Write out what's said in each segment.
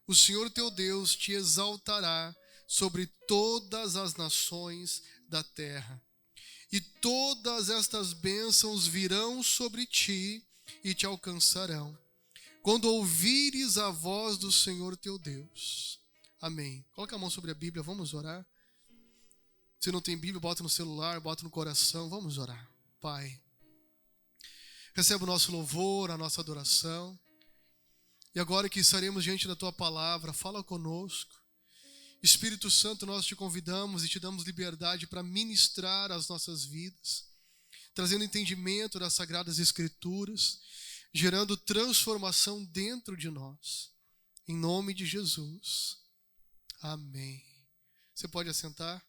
o Senhor teu Deus te exaltará sobre todas as nações da terra. E todas estas bênçãos virão sobre ti e te alcançarão, quando ouvires a voz do Senhor teu Deus. Amém. Coloca a mão sobre a Bíblia, vamos orar. Se não tem Bíblia, bota no celular, bota no coração, vamos orar. Pai, recebe o nosso louvor, a nossa adoração. E agora que estaremos diante da tua palavra, fala conosco. Espírito Santo, nós te convidamos e te damos liberdade para ministrar as nossas vidas, trazendo entendimento das Sagradas Escrituras, gerando transformação dentro de nós. Em nome de Jesus. Amém. Você pode assentar?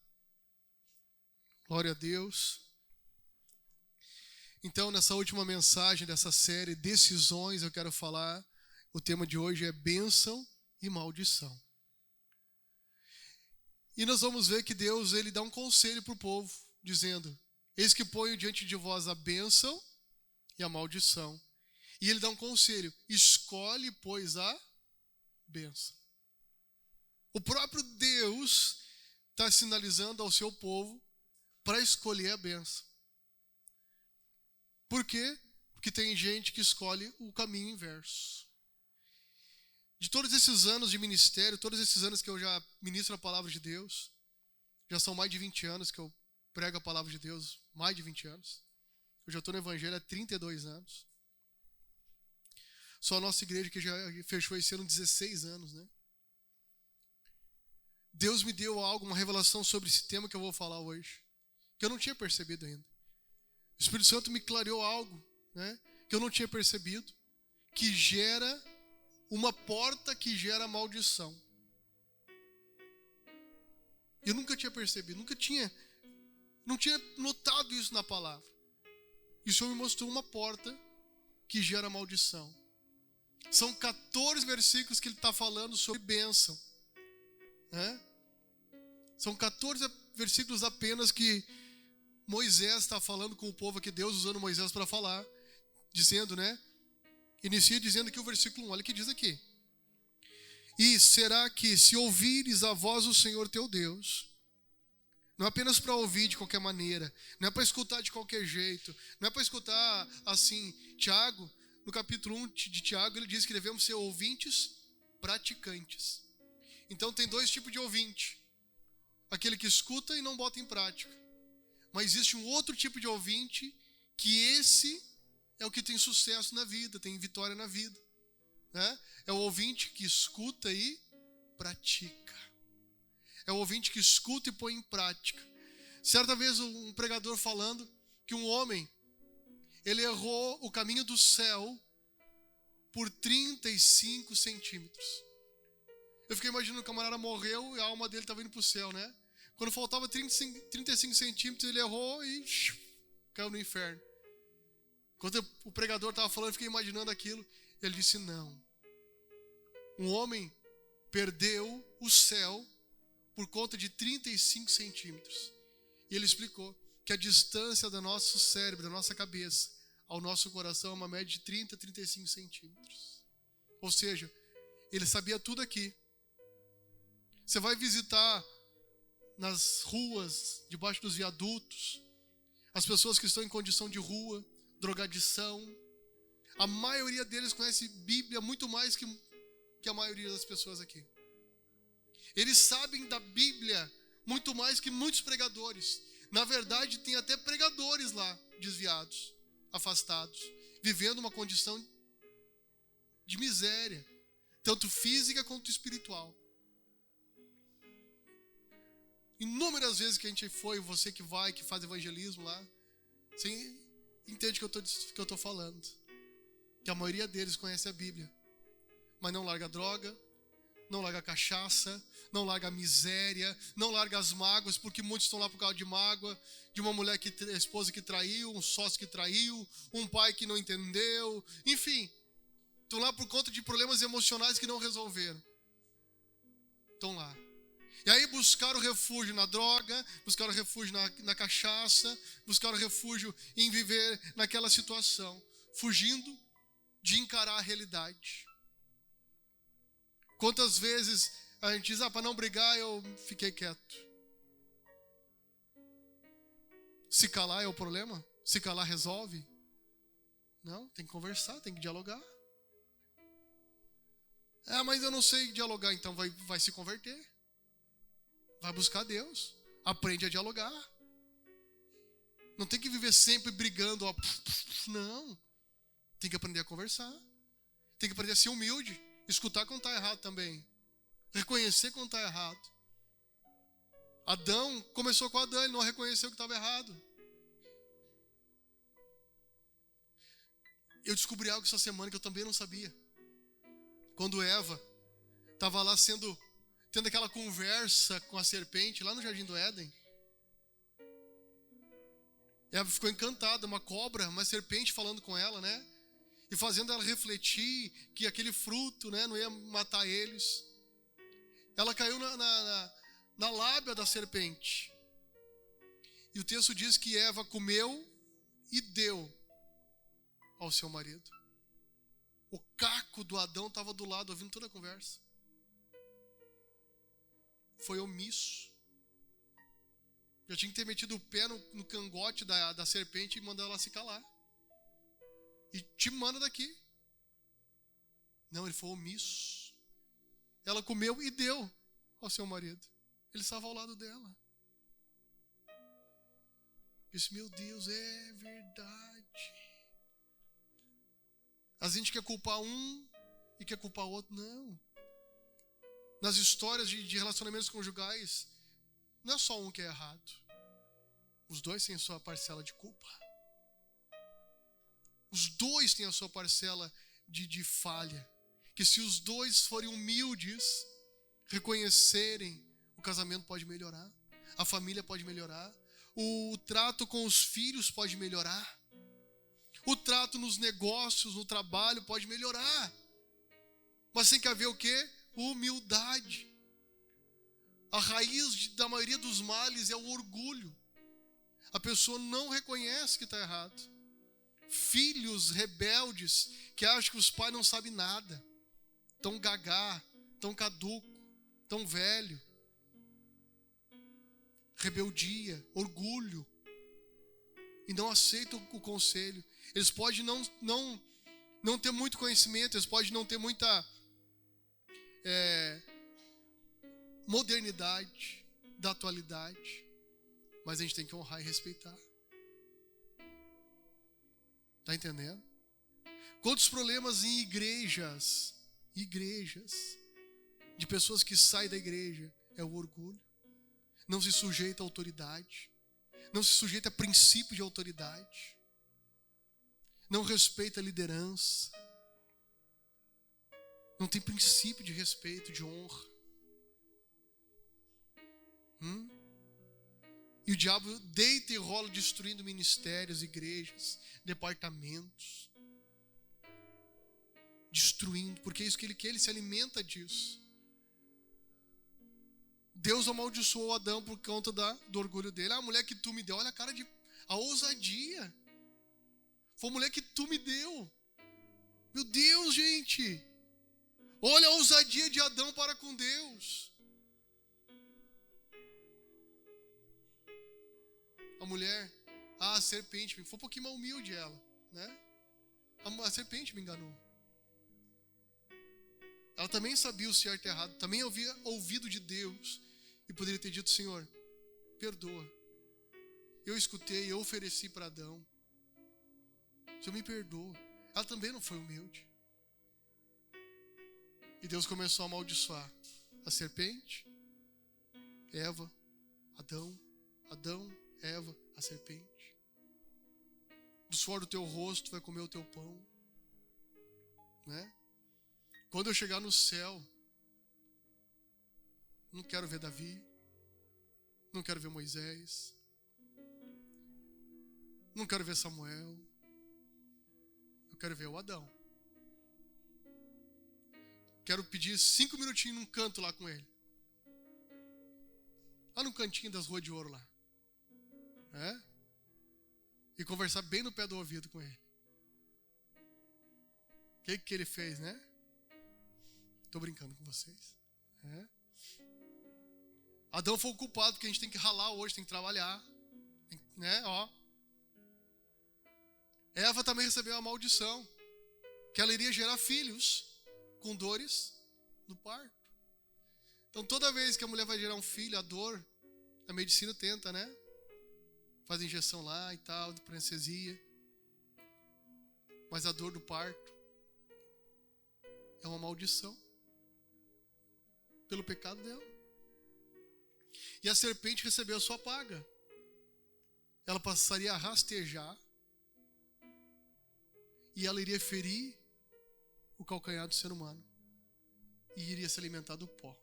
Glória a Deus. Então, nessa última mensagem dessa série Decisões, eu quero falar, o tema de hoje é bênção e maldição. E nós vamos ver que Deus ele dá um conselho para o povo, dizendo: eis que ponho diante de vós a bênção e a maldição. E ele dá um conselho: escolhe, pois, a bênção. O próprio Deus está sinalizando ao seu povo para escolher a bênção. Por quê? Porque tem gente que escolhe o caminho inverso. De todos esses anos de ministério, todos esses anos que eu já ministro a palavra de Deus, já são mais de 20 anos que eu prego a palavra de Deus, mais de 20 anos. Eu já estou no Evangelho há 32 anos. Só a nossa igreja que já fechou esse ano 16 anos, né? Deus me deu algo, uma revelação sobre esse tema que eu vou falar hoje, que eu não tinha percebido ainda. O Espírito Santo me clareou algo, né, que eu não tinha percebido, que gera uma porta que gera maldição. Eu nunca tinha percebido, não tinha notado isso na palavra. E o Senhor me mostrou uma porta que gera maldição. São 14 versículos que ele está falando sobre bênção. Né? São 14 versículos apenas que Moisés está falando com o povo aqui, Deus usando Moisés para falar, dizendo, né? Inicia dizendo aqui o versículo 1, olha o que diz aqui. E será que se ouvires a voz do Senhor teu Deus, não é apenas para ouvir de qualquer maneira, não é para escutar de qualquer jeito, não é para escutar assim. Tiago, no capítulo 1 de Tiago, ele diz que devemos ser ouvintes praticantes. Então tem dois tipos de ouvinte: aquele que escuta e não bota em prática. Mas existe um outro tipo de ouvinte que esse é o que tem sucesso na vida, tem vitória na vida. Né? É o ouvinte que escuta e pratica. É o ouvinte que escuta e põe em prática. Certa vez um pregador falando que um homem, ele errou o caminho do céu por 35 centímetros. Eu fiquei imaginando, o camarada morreu e a alma dele estava indo para o céu, né? Quando faltava 35 centímetros, ele errou e caiu no inferno. Quando o pregador estava falando, eu fiquei imaginando aquilo. Ele disse: não. Um homem perdeu o céu por conta de 35 centímetros. E ele explicou que a distância do nosso cérebro, da nossa cabeça, ao nosso coração é uma média de 30 a 35 centímetros. Ou seja, ele sabia tudo aqui. Você vai visitar nas ruas, debaixo dos viadutos, as pessoas que estão em condição de rua, drogadição, a maioria deles conhece Bíblia muito mais que a maioria das pessoas aqui. Eles sabem da Bíblia muito mais que muitos pregadores. Na verdade, tem até pregadores lá, desviados, afastados, vivendo uma condição de miséria, tanto física quanto espiritual. Inúmeras vezes que a gente foi, você que vai, que faz evangelismo lá, você entende o que eu estou falando. Que a maioria deles conhece a Bíblia, mas não larga droga, não larga cachaça, não larga a miséria, não larga as mágoas, porque muitos estão lá por causa de mágoa, de uma mulher a esposa que traiu, um sócio que traiu, um pai que não entendeu, enfim, estão lá por conta de problemas emocionais que não resolveram. Estão lá. E aí buscaram refúgio na droga, buscaram refúgio na cachaça, buscaram refúgio em viver naquela situação, fugindo de encarar a realidade. Quantas vezes a gente diz, para não brigar eu fiquei quieto. Se calar é o problema? Se calar resolve? Não, tem que conversar, tem que dialogar. Mas eu não sei dialogar, então vai se converter. Vai buscar Deus. Aprende a dialogar. Não tem que viver sempre brigando. Não. Tem que aprender a conversar. Tem que aprender a ser humilde. Escutar quando está errado também. Reconhecer quando está errado. Adão começou com Adão, ele não reconheceu que estava errado. Eu descobri algo essa semana que eu também não sabia. Quando Eva estava lá tendo aquela conversa com a serpente lá no Jardim do Éden. Eva ficou encantada, uma cobra, uma serpente falando com ela, né? E fazendo ela refletir que aquele fruto, né, não ia matar eles. Ela caiu na lábia da serpente. E o texto diz que Eva comeu e deu ao seu marido. O caco do Adão estava do lado, ouvindo toda a conversa. Foi omisso. Eu tinha que ter metido o pé no cangote da serpente e mandar ela se calar. E te manda daqui. Não, ele foi omisso. Ela comeu e deu ao seu marido. Ele estava ao lado dela. Eu disse, meu Deus, é verdade. A gente quer culpar um e quer culpar o outro. Não. Nas histórias de relacionamentos conjugais, não é só um que é errado. Os dois têm a sua parcela de culpa. Os dois têm a sua parcela de falha. Que se os dois forem humildes, reconhecerem, o casamento pode melhorar. A família pode melhorar. O trato com os filhos pode melhorar. O trato nos negócios, no trabalho pode melhorar. Mas tem que haver o quê? Humildade. A raiz da maioria dos males é o orgulho. A pessoa não reconhece que está errado. Filhos rebeldes que acham que os pais não sabem nada. Tão gagá, tão caduco, tão velho. Rebeldia, orgulho. E não aceitam o conselho. Eles podem não ter muito conhecimento, eles podem não ter muita modernidade da atualidade, mas a gente tem que honrar e respeitar. Tá entendendo? Quantos problemas em igrejas, de pessoas que saem da igreja, é o orgulho. Não se sujeita à autoridade, não se sujeita a princípio de autoridade, não respeita a liderança, não tem princípio de respeito, de honra. E o diabo deita e rola destruindo ministérios, igrejas, departamentos. Destruindo, porque é isso que ele quer, ele se alimenta disso. Deus amaldiçoou Adão por conta do orgulho dele. A mulher que tu me deu, olha a cara a ousadia. Foi a mulher que tu me deu. Meu Deus, gente. Olha a ousadia de Adão para com Deus. A mulher, a serpente, foi um pouquinho mais humilde ela, né? A serpente me enganou. Ela também sabia o certo e errado, também havia ouvido de Deus e poderia ter dito, Senhor, perdoa. Eu escutei, eu ofereci para Adão. Senhor, me perdoa. Ela também não foi humilde. E Deus começou a amaldiçoar a serpente, Eva, Adão, Eva, a serpente. Do suor do teu rosto vai comer o teu pão, né? Quando eu chegar no céu, não quero ver Davi, não quero ver Moisés, não quero ver Samuel, eu quero ver o Adão. Quero pedir 5 minutinhos num canto lá com ele. Lá no cantinho das ruas de ouro lá. E conversar bem no pé do ouvido com ele. O que ele fez, né? Tô brincando com vocês. Adão foi o culpado, porque a gente tem que ralar hoje, tem que trabalhar. Né? Ó. Eva também recebeu a maldição, que ela iria gerar filhos com dores no parto. Então toda vez que a mulher vai gerar um filho, a dor, a medicina tenta, né? Faz injeção lá e tal, para anestesia. Mas a dor do parto é uma maldição pelo pecado dela. E a serpente recebeu a sua paga. Ela passaria a rastejar e ela iria ferir o calcanhar do ser humano e iria se alimentar do pó.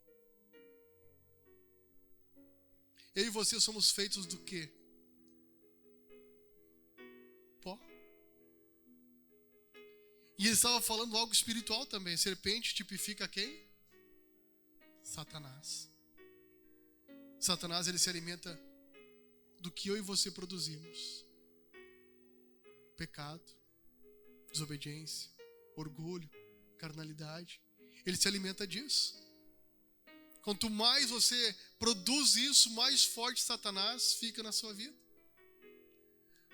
Eu e você somos feitos do quê? Pó. E ele estava falando algo espiritual também. Serpente tipifica quem? Satanás. Satanás, ele se alimenta do que eu e você produzimos. Pecado, desobediência, orgulho, carnalidade. Ele se alimenta disso. Quanto mais você produz isso, mais forte Satanás fica na sua vida.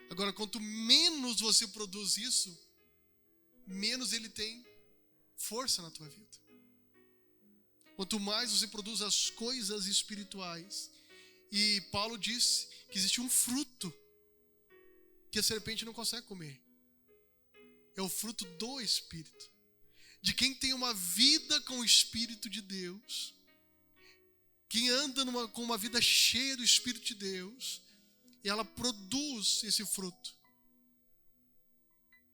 Agora, quanto menos você produz isso, menos ele tem força na tua vida. Quanto mais você produz as coisas espirituais. E Paulo disse que existe um fruto que a serpente não consegue comer. É o fruto do Espírito. De quem tem uma vida com o Espírito de Deus. Quem anda com uma vida cheia do Espírito de Deus. E ela produz esse fruto.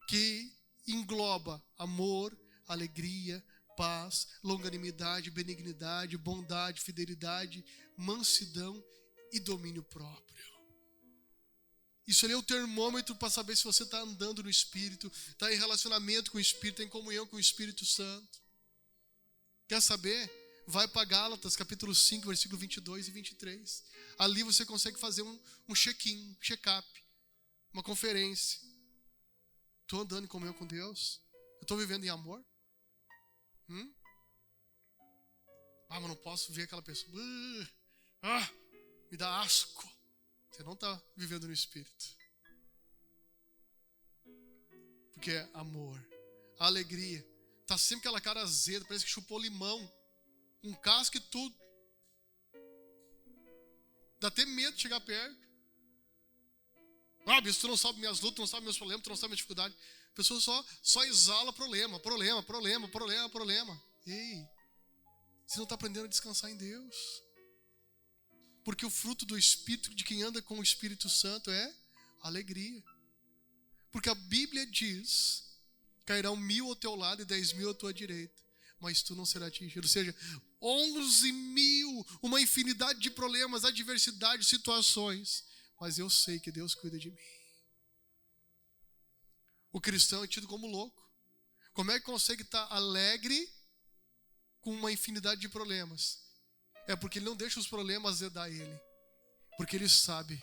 Que engloba amor, alegria, paz, longanimidade, benignidade, bondade, fidelidade, mansidão e domínio próprio. Isso ali é o termômetro para saber se você está andando no Espírito, está em relacionamento com o Espírito, está em comunhão com o Espírito Santo. Quer saber? Vai para Gálatas, capítulo 5, versículo 22 e 23. Ali você consegue fazer um check-in, um check-up, uma conferência. Estou andando em comunhão com Deus? Eu estou vivendo em amor? Mas não posso ver aquela pessoa. Me dá asco. Você não está vivendo no Espírito. Porque é amor, alegria. Está sempre aquela cara azeda, parece que chupou limão. Um casco e tudo. Dá até medo de chegar perto. Bispo, tu não sabe minhas lutas, tu não sabe meus problemas, tu não sabe minha dificuldade. A pessoa só exala problema. Ei, você não está aprendendo a descansar em Deus. Porque o fruto do Espírito de quem anda com o Espírito Santo é alegria. Porque a Bíblia diz, cairão 1.000 ao teu lado e 10.000 à tua direita, mas tu não serás atingido. Ou seja, 11.000, uma infinidade de problemas, adversidades, situações. Mas eu sei que Deus cuida de mim. O cristão é tido como louco. Como é que consegue estar alegre com uma infinidade de problemas? É porque ele não deixa os problemas azedar ele. Porque ele sabe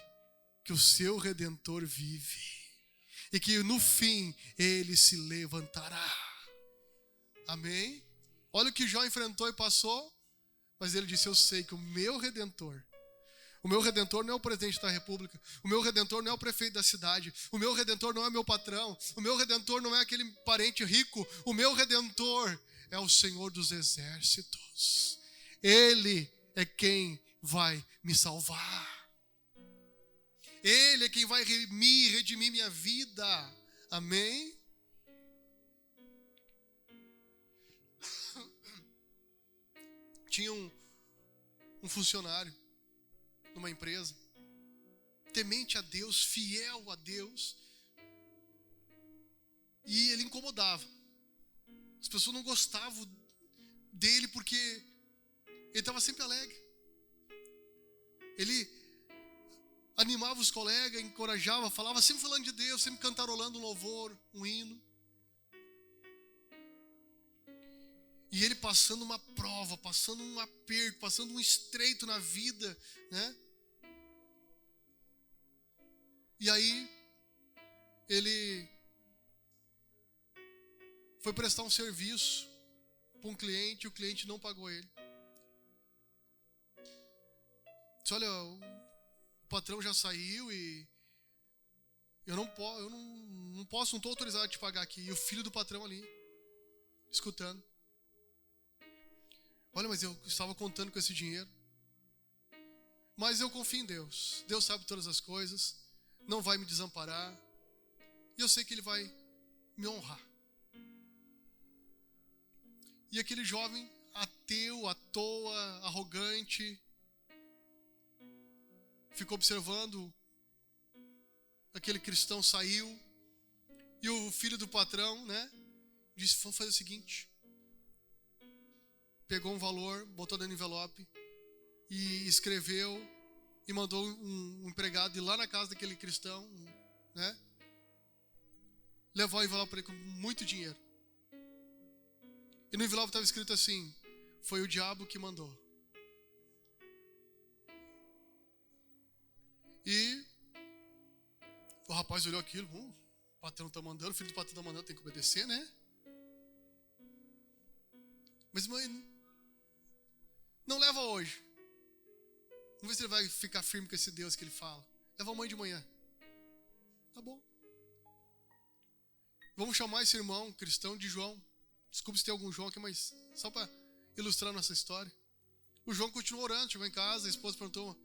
que o seu Redentor vive. E que no fim ele se levantará. Amém? Olha o que Jó enfrentou e passou. Mas ele disse, eu sei que o meu Redentor não é o presidente da república. O meu Redentor não é o prefeito da cidade. O meu Redentor não é meu patrão. O meu Redentor não é aquele parente rico. O meu Redentor é o Senhor dos exércitos. Ele é quem vai me salvar. Ele é quem vai redimir minha vida. Amém? Tinha um funcionário numa empresa, temente a Deus, fiel a Deus, e ele incomodava. As pessoas não gostavam dele porque ele estava sempre alegre. Ele animava os colegas, encorajava, falava sempre falando de Deus, sempre cantarolando um louvor, um hino. E ele passando uma prova, passando um aperto, passando um estreito na vida, né? E aí, ele foi prestar um serviço para um cliente e o cliente não pagou ele. Disse, olha, o patrão já saiu e eu não estou autorizado a te pagar aqui. E o filho do patrão ali, escutando. Olha, mas eu estava contando com esse dinheiro. Mas eu confio em Deus. Deus sabe todas as coisas. Não vai me desamparar. E eu sei que Ele vai me honrar. E aquele jovem ateu, à toa, arrogante, ficou observando. Aquele cristão saiu. E o filho do patrão, né, disse, vamos fazer o seguinte. Pegou um valor, botou dentro do envelope e escreveu e mandou um empregado ir lá na casa daquele cristão, né? Levou o envelope para ele com muito dinheiro. E no envelope estava escrito assim, foi o diabo que mandou. E o rapaz olhou aquilo, o patrão está mandando, o filho do patrão está mandando, tem que obedecer, né? Mas mãe, não leva hoje. Vamos ver se ele vai ficar firme com esse Deus que ele fala. Leva amanhã de manhã. Tá bom. Vamos chamar esse irmão cristão de João. Desculpe se tem algum João aqui, mas só para ilustrar nossa história. O João continuou orando, chegou em casa, a esposa perguntou.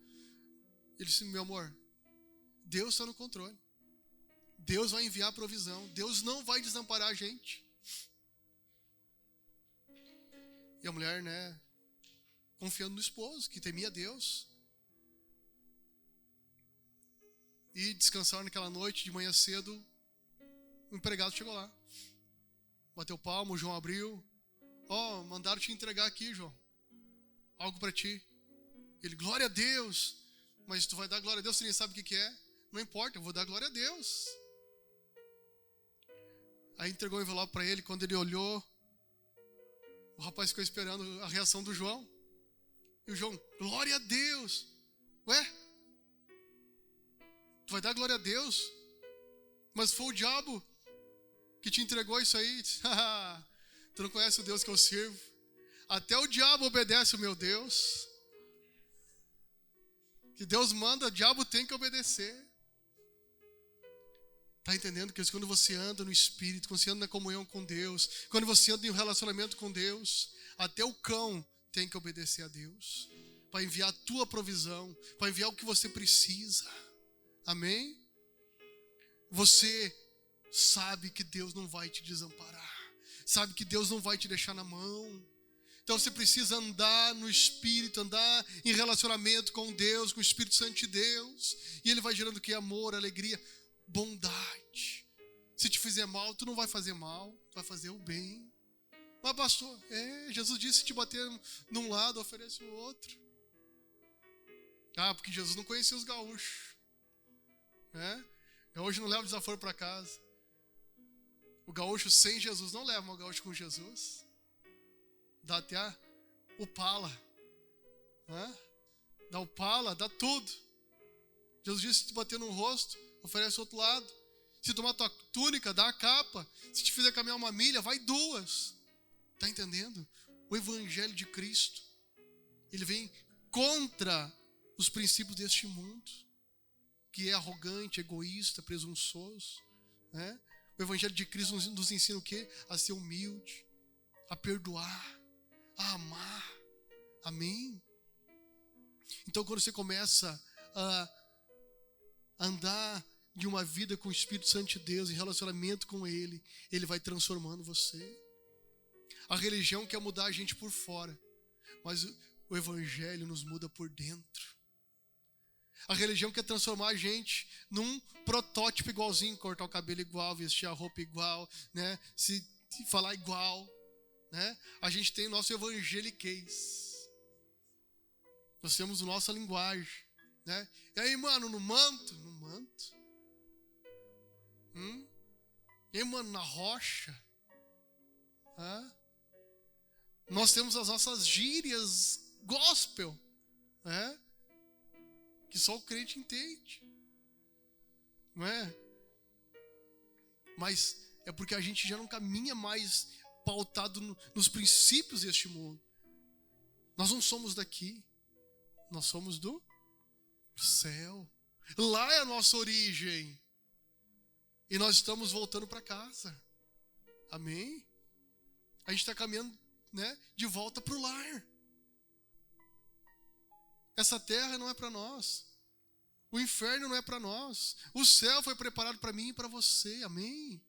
Ele disse, meu amor, Deus está no controle. Deus vai enviar a provisão. Deus não vai desamparar a gente. E a mulher, né, confiando no esposo, que temia Deus. E descansaram naquela noite, de manhã cedo, o empregado chegou lá. Bateu palma, o João abriu. Mandaram te entregar aqui, João. Algo para ti. Ele, glória a Deus. Mas tu vai dar glória a Deus, você nem sabe o que é. Não importa, eu vou dar glória a Deus. Aí entregou o envelope para ele, quando ele olhou, o rapaz ficou esperando a reação do João. E o João, glória a Deus. Ué? Tu vai dar glória a Deus? Mas foi o diabo que te entregou isso aí. Tu não conhece o Deus que eu sirvo. Até o diabo obedece o meu Deus. Que Deus manda, o diabo tem que obedecer. Está entendendo que quando você anda no Espírito, quando você anda na comunhão com Deus, quando você anda em um relacionamento com Deus, até o cão tem que obedecer a Deus. Para enviar a tua provisão, para enviar o que você precisa. Amém? Você sabe que Deus não vai te desamparar. Sabe que Deus não vai te deixar na mão. Então você precisa andar no Espírito, andar em relacionamento com Deus, com o Espírito Santo de Deus. E Ele vai gerando o que? Amor, alegria, bondade. Se te fizer mal, tu não vai fazer mal, tu vai fazer o bem. Mas pastor, Jesus disse, se te bater num lado, oferece o outro. Porque Jesus não conhecia os gaúchos. Hoje não leva o desaforo para casa. O gaúcho sem Jesus não leva, mas o gaúcho com Jesus dá até o pala. Dá o pala, dá tudo. Jesus disse, se te bater no rosto, oferece o outro lado. Se tomar tua túnica, dá a capa. Se te fizer caminhar 1 milha, vai 2. Está entendendo? O Evangelho de Cristo, ele vem contra os princípios deste mundo, que é arrogante, egoísta, presunçoso. O Evangelho de Cristo nos ensina o quê? A ser humilde, a perdoar, a amar. Amém? Então, quando você começa a andar de uma vida com o Espírito Santo de Deus, em relacionamento com Ele, Ele vai transformando você. A religião quer mudar a gente por fora, mas o Evangelho nos muda por dentro. A religião quer transformar a gente num protótipo igualzinho, cortar o cabelo igual, vestir a roupa igual, né? Se falar igual, né? A gente tem o nosso evangeliquez. Nós temos a nossa linguagem, né? E aí, mano, no manto? No manto? E aí, mano, na rocha? Nós temos as nossas gírias gospel, né? Que só o crente entende, não é? Mas é porque a gente já não caminha mais pautado nos princípios deste mundo. Nós não somos daqui. Nós somos do céu. Lá é a nossa origem. E nós estamos voltando para casa. Amém? A gente está caminhando, né, de volta para o lar. Essa terra não é para nós. O inferno não é para nós. O céu foi preparado para mim e para você. Amém?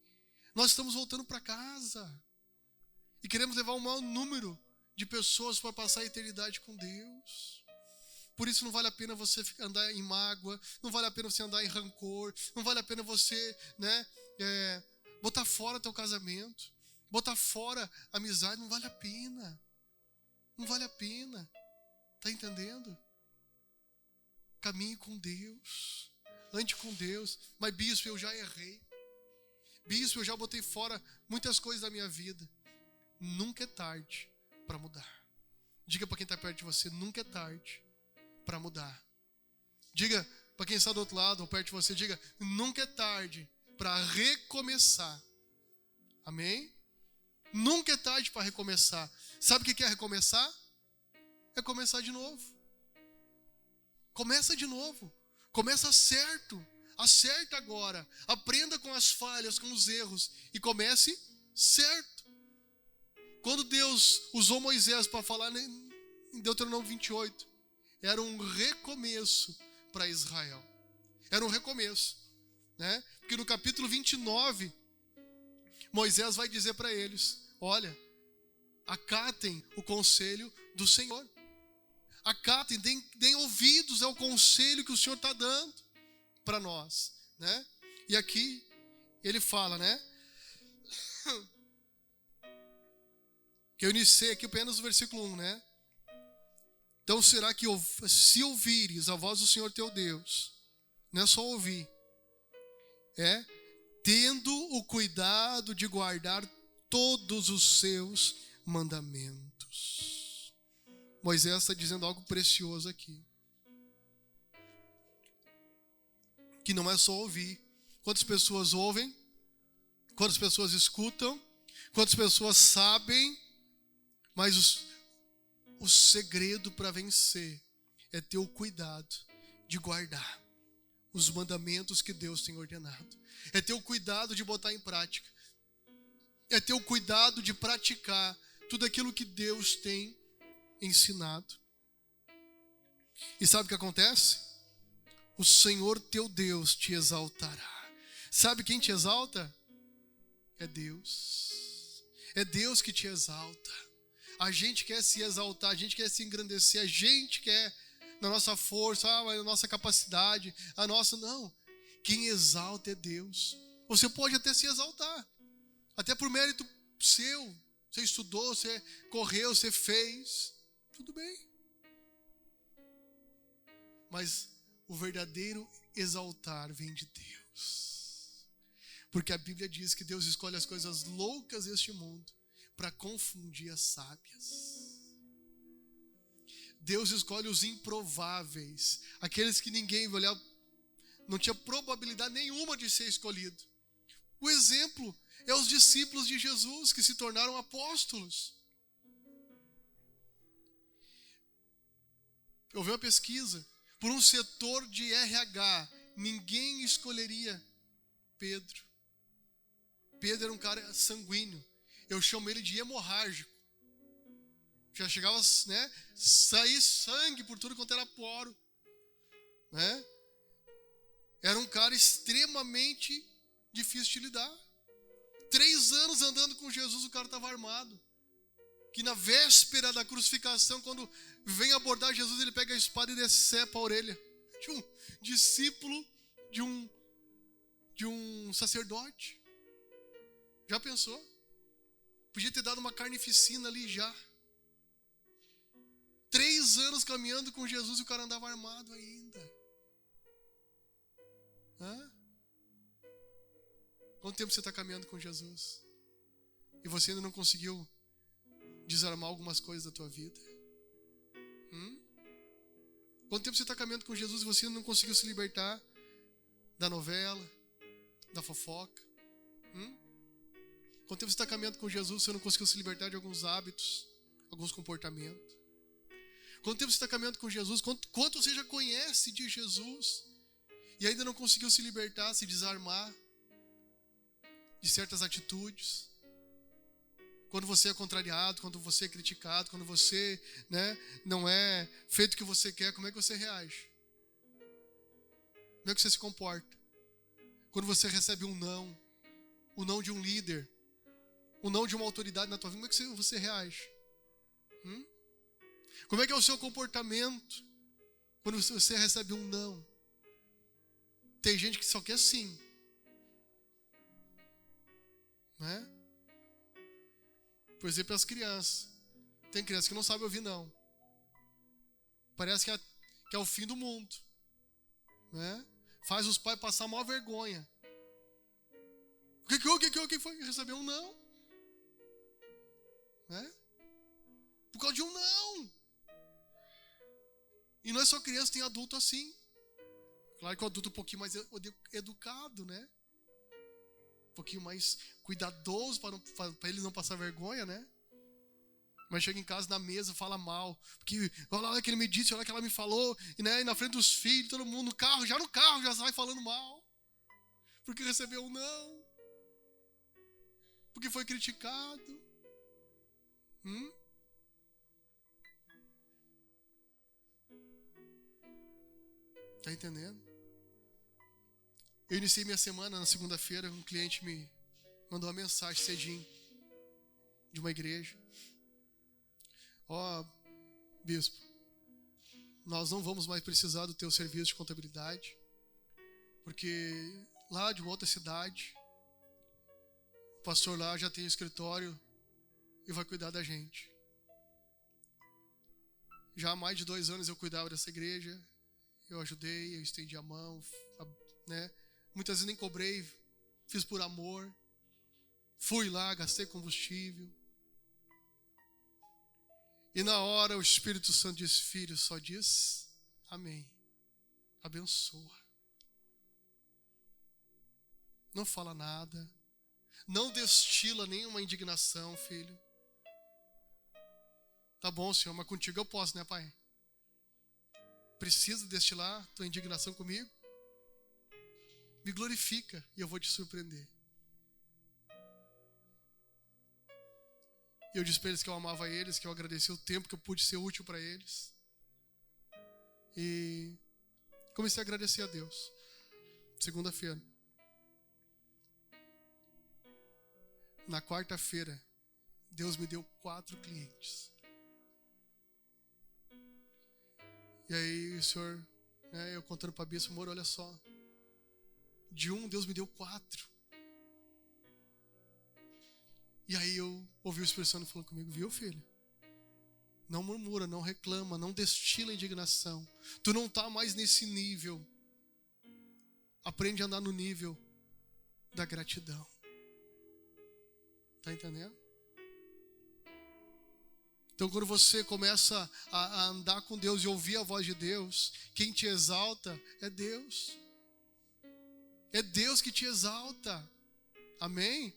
Nós estamos voltando para casa. E queremos levar um maior número de pessoas para passar a eternidade com Deus. Por isso não vale a pena você andar em mágoa, não vale a pena você andar em rancor, não vale a pena você, né, botar fora teu casamento, botar fora a amizade, não vale a pena. Não vale a pena. Tá entendendo? Caminhe com Deus, ande com Deus. Mas bispo, eu já errei. Bispo, eu já botei fora muitas coisas da minha vida. Nunca é tarde para mudar. Diga para quem está perto de você, nunca é tarde para mudar. Diga para quem está do outro lado ou perto de você, diga, nunca é tarde para recomeçar. Amém? Nunca é tarde para recomeçar. Sabe o que é recomeçar? É começar de novo. Começa de novo. Começa certo. Acerta agora. Aprenda com as falhas, com os erros. E comece certo. Quando Deus usou Moisés para falar em Deuteronômio 28, era um recomeço para Israel. Era um recomeço, né? Porque no capítulo 29, Moisés vai dizer para eles, olha, acatem o conselho do Senhor. Acatem, deem ouvidos ao conselho que o Senhor está dando para nós, né? E aqui ele fala, né? Que eu iniciei aqui apenas no versículo 1, né? Então será que se ouvires a voz do Senhor teu Deus, não é só ouvir, tendo o cuidado de guardar todos os seus mandamentos. Moisés está dizendo algo precioso aqui. Que não é só ouvir. Quantas pessoas ouvem? Quantas pessoas escutam? Quantas pessoas sabem? Mas o segredo para vencer é ter o cuidado de guardar os mandamentos que Deus tem ordenado. É ter o cuidado de botar em prática. É ter o cuidado de praticar tudo aquilo que Deus tem ensinado. E sabe o que acontece? O Senhor teu Deus te exaltará. Sabe quem te exalta? É Deus. É Deus que te exalta. A gente quer se exaltar, a gente quer se engrandecer, a gente quer na nossa força, na nossa capacidade, a nossa... Não. Quem exalta é Deus. Você pode até se exaltar, até por mérito seu. Você estudou, você correu, você fez. Tudo bem. Mas o verdadeiro exaltar vem de Deus. Porque a Bíblia diz que Deus escolhe as coisas loucas deste mundo para confundir as sábias. Deus escolhe os improváveis, aqueles que ninguém vai olhar, não tinha probabilidade nenhuma de ser escolhido. O exemplo é os discípulos de Jesus que se tornaram apóstolos. Eu vi uma pesquisa, por um setor de RH, ninguém escolheria Pedro. Pedro era um cara sanguíneo. Eu chamo ele de hemorrágico. Já chegava, né, sair sangue por tudo quanto era poro, né? Era um cara extremamente difícil de lidar. 3 anos andando com Jesus, o cara estava armado. Que na véspera da crucificação, quando vem abordar Jesus, ele pega a espada e decepa a orelha de um discípulo de um sacerdote. Já pensou? Podia ter dado uma carnificina ali já. 3 anos caminhando com Jesus e o cara andava armado ainda. Hã? Quanto tempo você está caminhando com Jesus? E você ainda não conseguiu desarmar algumas coisas da tua vida? Quanto tempo você está caminhando com Jesus e você ainda não conseguiu se libertar da novela, da fofoca? Quanto tempo você está caminhando com Jesus, você não conseguiu se libertar de alguns hábitos, alguns comportamentos? Quanto tempo você está caminhando com Jesus? Quanto você já conhece de Jesus e ainda não conseguiu se libertar, se desarmar de certas atitudes? Quando você é contrariado, quando você é criticado, quando você, não é feito o que você quer, como é que você reage? Como é que você se comporta? Quando você recebe um não de um líder, o não de uma autoridade na tua vida, como é que você reage? Como é que é o seu comportamento quando você recebe um não? Tem gente que só quer sim, né? Por exemplo, as crianças. Tem crianças que não sabem ouvir não. Parece que é o fim do mundo, né? Faz os pais passar a maior vergonha. O que foi? Recebeu um não, né? Por causa de um não. E não é só criança, tem adulto assim. Claro que o adulto é um pouquinho mais educado, né? Um pouquinho mais cuidadoso para eles não passar vergonha, né? Mas chega em casa, na mesa, fala mal. Porque olha que ele me disse, olha que ela me falou. E na frente dos filhos, todo mundo no carro já sai falando mal. Porque recebeu um não. Porque foi criticado. Tá entendendo? Eu iniciei minha semana na segunda-feira, um cliente me mandou uma mensagem cedinho de uma igreja. Bispo, nós não vamos mais precisar do teu serviço de contabilidade, porque lá de uma outra cidade, o pastor lá já tem escritório e vai cuidar da gente. Já há mais de 2 anos eu cuidava dessa igreja, eu ajudei, eu estendi a mão, né? Muitas vezes nem cobrei, fiz por amor. Fui lá, gastei combustível. E na hora o Espírito Santo diz, filho, só diz amém. Abençoa. Não fala nada. Não destila nenhuma indignação, filho. Tá bom, Senhor, mas contigo eu posso, né, Pai? Precisa destilar tua indignação comigo? Me glorifica e eu vou te surpreender. E eu disse para eles que eu amava eles, que eu agradecia o tempo que eu pude ser útil para eles. E comecei a agradecer a Deus. Segunda-feira. Na quarta-feira, Deus me deu 4 clientes. E aí o Senhor, eu contando para a Bispo, amor, olha só. De um, Deus me deu 4. E aí eu ouvi o Espírito Santo falando comigo, viu, filho? Não murmura, não reclama, não destila indignação. Tu não está mais nesse nível. Aprende a andar no nível da gratidão. Tá entendendo? Então quando você começa a andar com Deus e ouvir a voz de Deus, quem te exalta é Deus. É Deus que te exalta. Amém?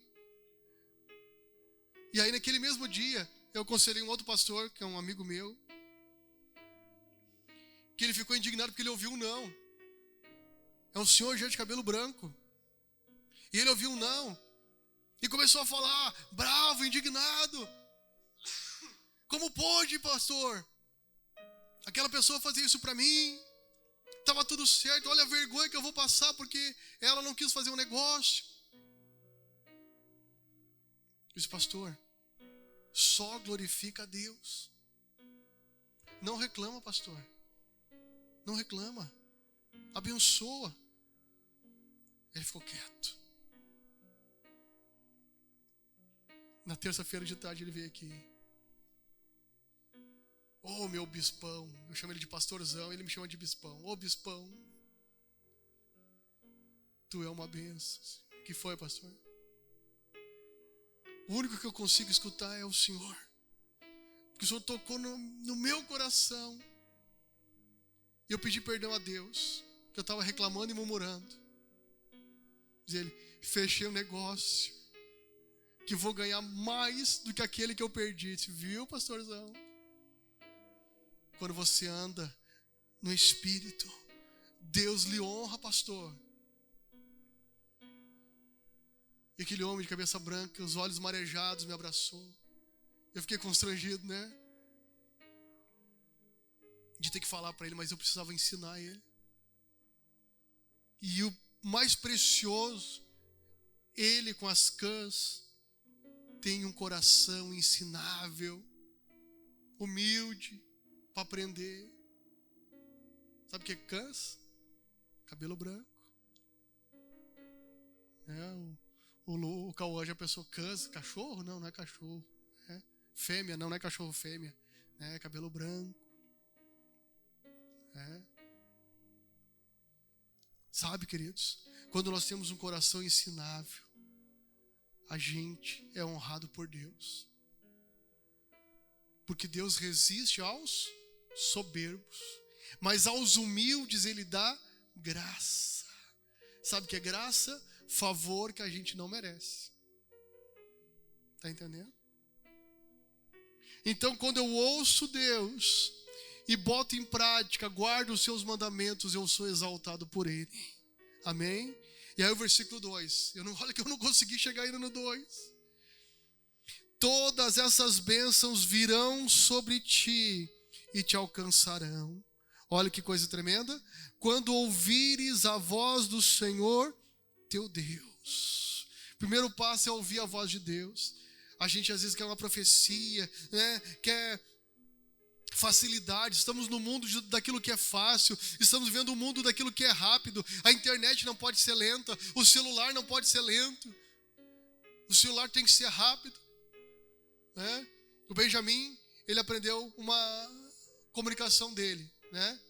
E aí naquele mesmo dia, eu aconselhei um outro pastor, que é um amigo meu, que ele ficou indignado porque ele ouviu um não. É um senhor já de cabelo branco. E ele ouviu um não. E começou a falar, bravo, indignado. Como pode, pastor? Aquela pessoa fazer isso para mim. Estava tudo certo, olha a vergonha que eu vou passar porque ela não quis fazer um negócio. Disse, pastor, só glorifica a Deus. Não reclama, pastor. Não reclama. Abençoa. Ele ficou quieto. Na terça-feira de tarde ele veio aqui. Ô, meu bispão. Eu chamo ele de pastorzão, ele me chama de bispão. Ô, bispão. Tu é uma bênção. O que foi, pastor? O único que eu consigo escutar é o Senhor. Porque o Senhor tocou no meu coração. E eu pedi perdão a Deus. Que eu estava reclamando e murmurando. Diz ele, fechei um negócio. que vou ganhar mais do que aquele que eu perdi. Você viu, pastorzão? Quando você anda no Espírito, Deus lhe honra, pastor. E aquele homem de cabeça branca, os olhos marejados, me abraçou. Eu fiquei constrangido, né? De ter que falar para ele, mas eu precisava ensinar ele. E o mais precioso, ele com as cãs tem um coração ensinável, humilde, para aprender. Sabe o que é cãs? Cabelo branco. O Cauã já pensou cãs, cachorro? Não, não é cachorro. Fêmea, não é cachorro fêmea. É cabelo branco. Sabe, queridos, quando nós temos um coração ensinável, a gente é honrado por Deus. Porque Deus resiste aos soberbos, mas aos humildes Ele dá graça. Sabe o que é graça? Favor que a gente não merece. Está entendendo? Então, quando eu ouço Deus e boto em prática, guardo os seus mandamentos, eu sou exaltado por Ele. Amém? E aí o versículo 2. Olha que eu não consegui chegar ainda no 2. Todas essas bênçãos virão sobre ti e te alcançarão. Olha que coisa tremenda. Quando ouvires a voz do Senhor, teu Deus. Primeiro passo é ouvir a voz de Deus. A gente às vezes quer uma profecia, né? Quer facilidade, estamos no mundo daquilo que é fácil, estamos vivendo o mundo daquilo que é rápido. A internet não pode ser lenta, o celular não pode ser lento, o celular tem que ser rápido, né? O Benjamin, ele aprendeu uma comunicação dele, né?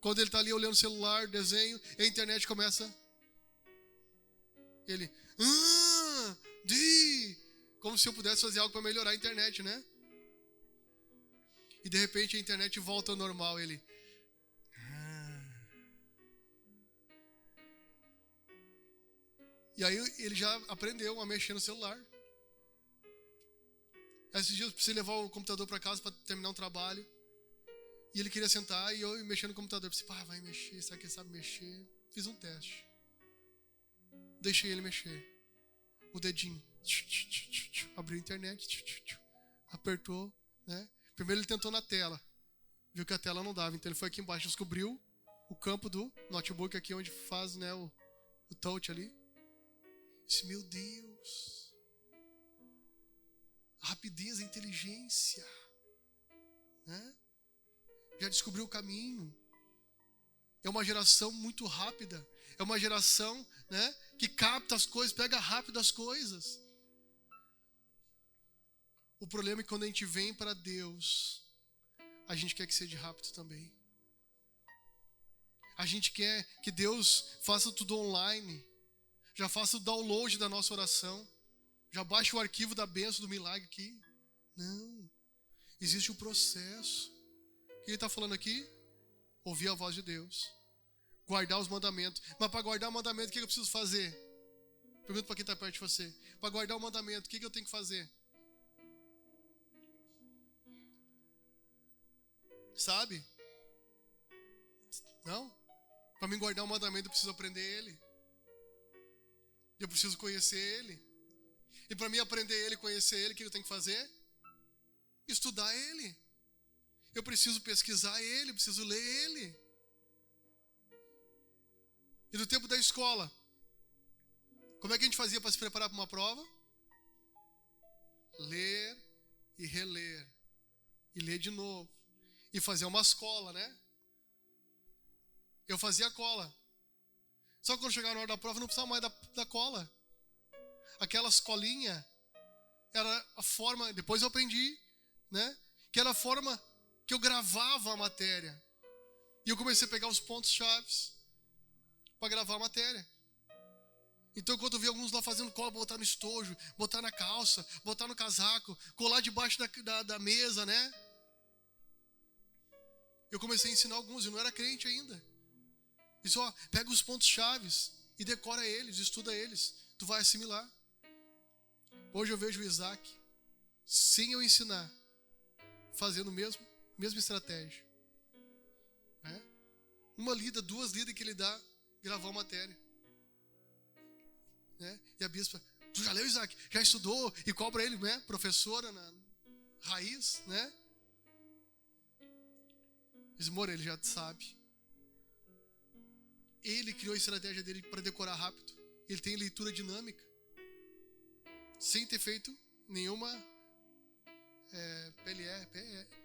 Quando ele está ali olhando o celular, desenho, e a internet começa, ele, como se eu pudesse fazer algo para melhorar a internet, né? E de repente a internet volta ao normal. Ele. E aí ele já aprendeu a mexer no celular. Esses dias eu precisei levar o computador para casa para terminar um trabalho. E ele queria sentar e eu mexendo no computador. Eu pensei, vai mexer, será que ele sabe mexer? Fiz um teste. Deixei ele mexer. O dedinho. Abriu a internet. Apertou, né? Primeiro ele tentou na tela, viu que a tela não dava, então ele foi aqui embaixo, descobriu o campo do notebook aqui onde faz, né, o touch ali. Disse, meu Deus, a rapidez, a inteligência, né? Já descobriu o caminho. É uma geração muito rápida, é uma geração, né, que capta as coisas, pega rápido as coisas. O problema é que quando a gente vem para Deus, a gente quer que seja rápido também. A gente quer que Deus faça tudo online. Já faça o download da nossa oração. Já baixe o arquivo da bênção, do milagre aqui. Não. Existe um processo. O que ele está falando aqui? Ouvir a voz de Deus. Guardar os mandamentos. Mas para guardar o mandamento, o que eu preciso fazer? Pergunta para quem está perto de você. Para guardar o mandamento, o que eu tenho que fazer? Sabe? Não? Para mim guardar o mandamento eu preciso aprender ele. Eu preciso conhecer ele. E para mim aprender ele, conhecer ele, o que eu tenho que fazer? Estudar ele. Eu preciso pesquisar ele, preciso ler ele. E no tempo da escola, como é que a gente fazia para se preparar para uma prova? Ler e reler. E ler de novo. E fazer uma escola, né? Eu fazia cola. Só que quando chegava na hora da prova, não precisava mais da cola. Aquelas colinhas era a forma, depois eu aprendi, né? Que era a forma que eu gravava a matéria. E eu comecei a pegar os pontos chaves para gravar a matéria. Então, quando eu vi alguns lá fazendo cola, botar no estojo, botar na calça, botar no casaco, colar debaixo da mesa, né? Eu comecei a ensinar alguns, eu não era crente ainda. E só pega os pontos chaves e decora eles, estuda eles. Tu vai assimilar. Hoje eu vejo o Isaac, sem eu ensinar, fazendo mesma estratégia. Né? Uma lida, 2 lidas que ele dá, gravou a matéria. Né? E a bispa, tu já leu, Isaac? Já estudou? E cobra ele, né? Professora na raiz, né? Diz, Moura, ele já sabe. Ele criou a estratégia dele para decorar rápido. Ele tem leitura dinâmica. Sem ter feito nenhuma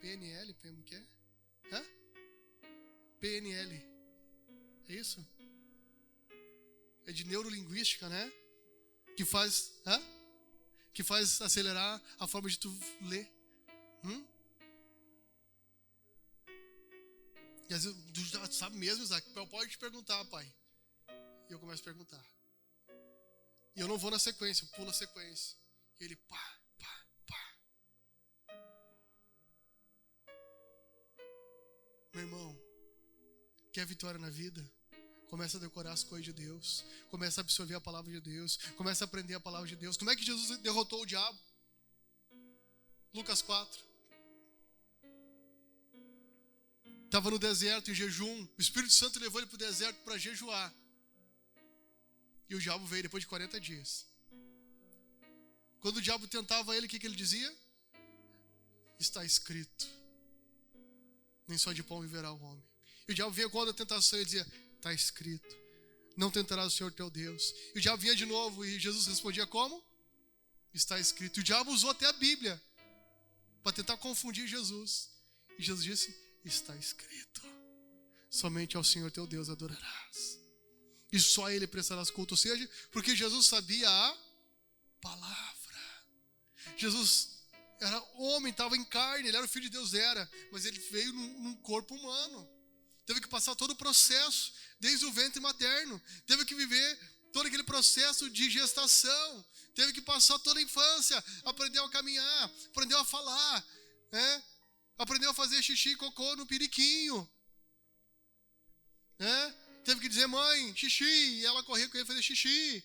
PNL, como que é? Hã? PNL. É isso? É de neurolinguística, né? Que faz acelerar a forma de tu ler. E às vezes, tu sabe mesmo, Isaac? Pode te perguntar, pai. E eu começo a perguntar. E eu não vou na sequência, eu pulo a sequência. E ele, pá. Meu irmão, quer vitória na vida? Começa a decorar as coisas de Deus. Começa a absorver a palavra de Deus. Começa a aprender a palavra de Deus. Como é que Jesus derrotou o diabo? Lucas 4. Estava no deserto, em jejum. O Espírito Santo levou ele para o deserto para jejuar. E o diabo veio depois de 40 dias. Quando o diabo tentava ele, o que ele dizia? Está escrito. Nem só de pão viverá o homem. E o diabo vinha quando a tentação, ele dizia, está escrito. Não tentarás o Senhor teu Deus. E o diabo vinha de novo e Jesus respondia como? Está escrito. E o diabo usou até a Bíblia para tentar confundir Jesus. E Jesus disse, está escrito. Somente ao Senhor teu Deus adorarás. E só a Ele prestarás culto. Ou seja, porque Jesus sabia a palavra. Jesus era homem, estava em carne, Ele era o Filho de Deus, mas Ele veio num corpo humano. Teve que passar todo o processo, desde o ventre materno. Teve que viver todo aquele processo de gestação. Teve que passar toda a infância, aprendeu a caminhar, aprendeu a falar, né? Aprendeu a fazer xixi e cocô no periquinho. Né? Teve que dizer, mãe, xixi, e ela corria com ele fazer xixi.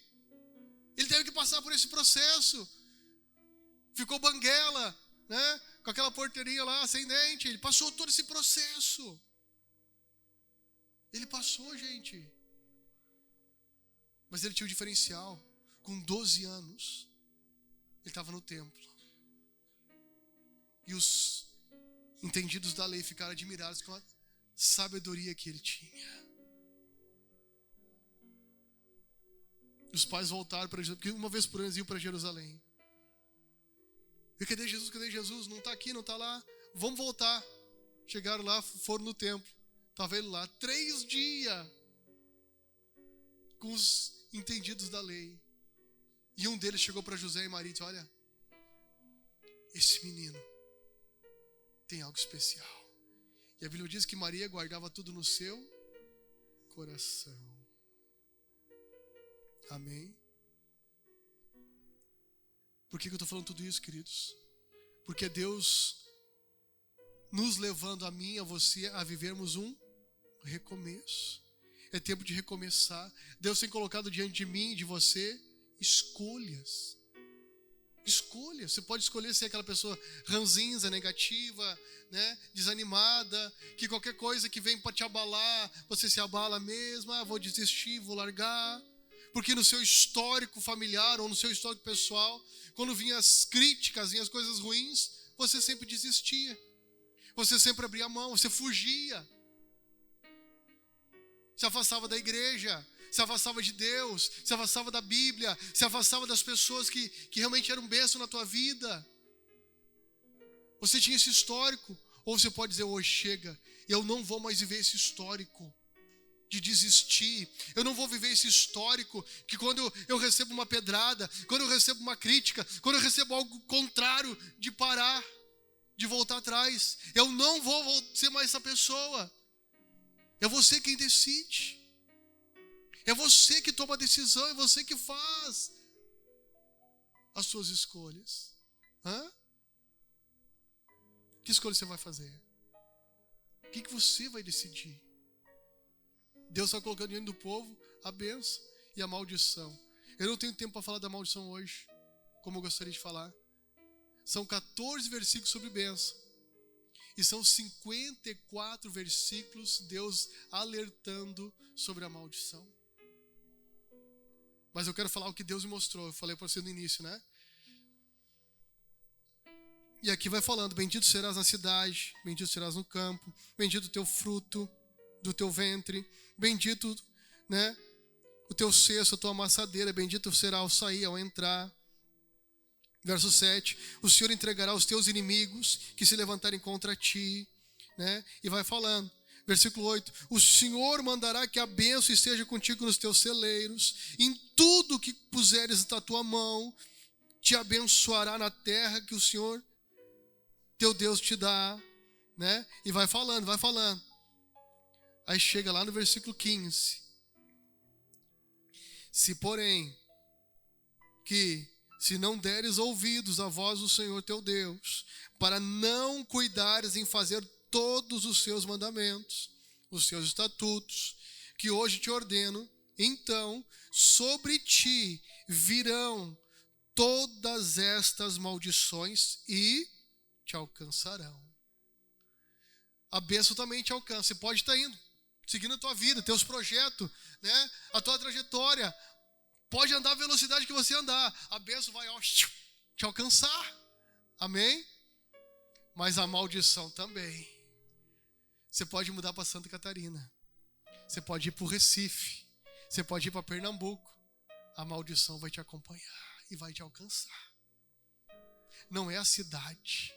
Ele teve que passar por esse processo. Ficou banguela, né? Com aquela porteirinha lá, sem dente. Ele passou todo esse processo. Ele passou, gente. Mas ele tinha um diferencial. Com 12 anos, ele estava no templo. E os entendidos da lei ficaram admirados com a sabedoria que ele tinha. Os pais voltaram para Jesus, porque uma vez por ano eles iam para Jerusalém. E cadê Jesus? Cadê Jesus? Não está aqui, não está lá. Vamos voltar. Chegaram lá, foram no templo. Estava ele lá 3 dias com os entendidos da lei. E um deles chegou para José e Maria e disse, olha, esse menino tem algo especial. E a Bíblia diz que Maria guardava tudo no seu coração. Amém? Por que eu estou falando tudo isso, queridos? Porque Deus nos levando a mim e a você a vivermos um recomeço. É tempo de recomeçar. Deus tem colocado diante de mim e de você escolhas. Escolha. Você pode escolher ser aquela pessoa ranzinza, negativa, né? Desanimada, que qualquer coisa que vem para te abalar, você se abala mesmo, vou desistir, vou largar. Porque no seu histórico familiar ou no seu histórico pessoal, quando vinham as críticas, vinham as coisas ruins, você sempre desistia. Você sempre abria mão, você fugia. Se afastava da igreja, se afastava de Deus, se afastava da Bíblia, se afastava das pessoas que realmente eram bênção na tua vida. Você tinha esse histórico, ou você pode dizer, hoje chega, eu não vou mais viver esse histórico de desistir. Eu não vou viver esse histórico que quando eu recebo uma pedrada, quando eu recebo uma crítica, quando eu recebo algo contrário, de parar, de voltar atrás. Eu não vou ser mais essa pessoa. É você quem decide. É você que toma a decisão, é você que faz as suas escolhas. Que escolha você vai fazer? O que você vai decidir? Deus está colocando diante do povo a bênção e a maldição. Eu não tenho tempo para falar da maldição hoje. como eu gostaria de falar. São 14 versículos sobre bênção. E são 54 versículos Deus alertando sobre a maldição. Mas eu quero falar o que Deus me mostrou. Eu falei para você no início, né? E aqui vai falando: bendito serás na cidade, bendito serás no campo, bendito o teu fruto do teu ventre, bendito, né, o teu cesto, a tua amassadeira, bendito será ao sair, ao entrar. Verso 7, o Senhor entregará os teus inimigos que se levantarem contra ti, né? E vai falando. Versículo 8, o Senhor mandará que a bênção esteja contigo nos teus celeiros, em tudo que puseres a tua mão, te abençoará na terra que o Senhor, teu Deus, te dá, né? E vai falando, vai falando. Aí chega lá no versículo 15. Se porém se não deres ouvidos à voz do Senhor teu Deus, para não cuidares em fazer todos os seus mandamentos, os seus estatutos, que hoje te ordeno, então sobre ti virão todas estas maldições e te alcançarão. A bênção também te alcança. Você pode estar indo, seguindo a tua vida, teus projetos, né? A tua trajetória. Pode andar a velocidade que você andar. A bênção vai te alcançar. Amém? Mas a maldição também. Você pode mudar para Santa Catarina. Você pode ir para o Recife. Você pode ir para Pernambuco. A maldição vai te acompanhar e vai te alcançar. Não é a cidade.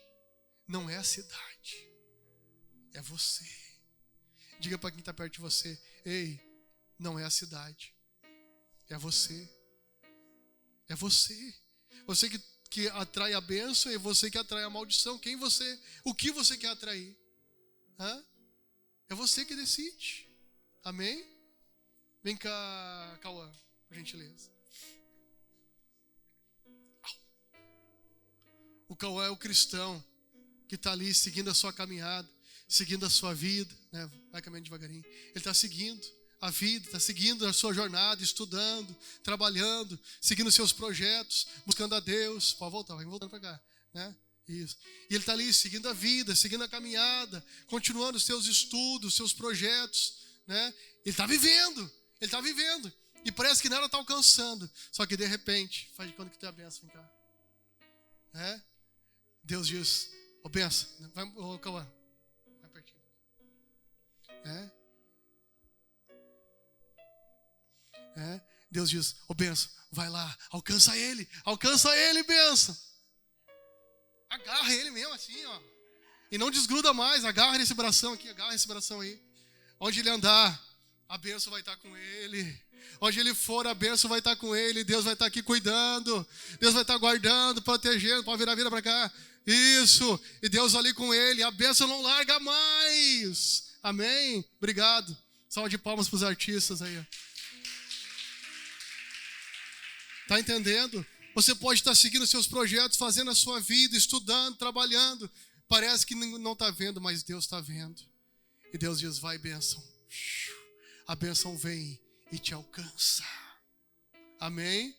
Não é a cidade. É você. Diga para quem está perto de você: ei, não é a cidade. É você. É você. Você que atrai a bênção, é você que atrai a maldição. O que você quer atrair? É você que decide. Amém? Vem cá, Cauã, por gentileza. O Cauã é o cristão que está ali seguindo a sua caminhada, seguindo a sua vida, né? Vai caminhando devagarinho. Ele está seguindo a vida, está seguindo a sua jornada, estudando, trabalhando, seguindo seus projetos, buscando a Deus. Pode voltar, vai voltando para cá, né? Isso. E ele está ali seguindo a vida, seguindo a caminhada, continuando os seus estudos, seus projetos, né? Ele está vivendo. E parece que nada está alcançando. Só que de repente, faz de conta que tem a bênção, vem cá. né? Deus diz, ô benção, vai, ô Cauã, vai pertinho. Deus diz, ô benção, vai lá, alcança ele, benção. Agarra ele mesmo assim, ó. E não desgruda mais, agarra nesse bração aqui, agarra esse bração aí. Onde ele andar, a bênção vai estar com ele. Onde ele for, a bênção vai estar com ele. Deus vai estar aqui cuidando. Deus vai estar guardando, protegendo. Pode virar a vida para cá. Isso. E Deus ali com ele. A bênção não larga mais. Amém? Obrigado. Salva de palmas para os artistas aí. Tá entendendo? Você pode estar seguindo seus projetos, fazendo a sua vida, estudando, trabalhando. Parece que não está vendo, mas Deus está vendo. E Deus diz, vai bênção. A bênção vem e te alcança. Amém?